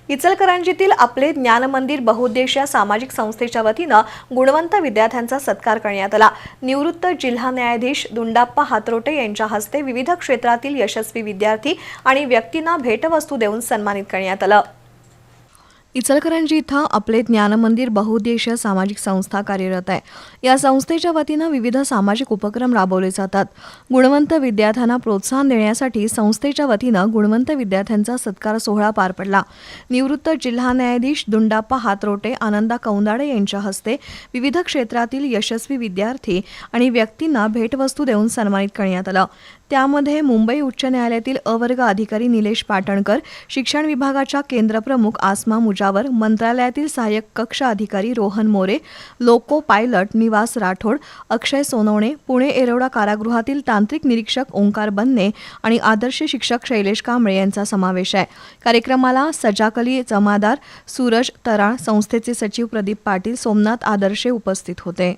इचलकरंजीतील आपले ज्ञानमंदिर बहुउद्देशीय सामाजिक संस्थेच्या वतीनं गुणवंत विद्यार्थ्यांचा सत्कार करण्यात आला। निवृत्त जिल्हा न्यायाधीश दुंडाप्पा हातरोटे यांच्या हस्ते विविध क्षेत्रातील यशस्वी विद्यार्थी आणि व्यक्तींना भेटवस्तू देऊन सन्मानित करण्यात आलं। इचलकरंजी इथं आपले ज्ञानमंदिर बहुउद्देशीय सामाजिक संस्था कार्यरत आहे। या संस्थेच्या वतीनं विविध सामाजिक उपक्रम राबवले जातात। गुणवंत विद्यार्थ्यांना प्रोत्साहन देण्यासाठी संस्थेच्या वतीनं गुणवंत विद्यार्थ्यांचा सत्कार सोहळा पार पडला। निवृत्त जिल्हा न्यायाधीश दुंडाप्पा हातरोटे, आनंदा कौंदाडे यांच्या हस्ते विविध क्षेत्रातील यशस्वी विद्यार्थी आणि व्यक्तींना भेटवस्तू देऊन सन्मानित करण्यात आलं। त्यामध्ये मुंबई उच्च न्यायालयातील अवर्ग अधिकारी निलेश पाटणकर, शिक्षण विभागाच्या केंद्रप्रमुख आसमा मुजावर, मंत्रालयातील सहाय्यक कक्ष अधिकारी रोहन मोरे, लोको पायलट निवास राठोड, अक्षय सोनवणे, पुणे येरवडा कारागृहातील तांत्रिक निरीक्षक ओंकार बन्ने आणि आदर्श शिक्षक शैलेश कांबळे यांचा समावेश आहे। कार्यक्रमाला सजाकली जमादार, सूरज तराळ, संस्थेचे सचिव प्रदीप पाटील, सोमनाथ आदर्शे उपस्थित होते।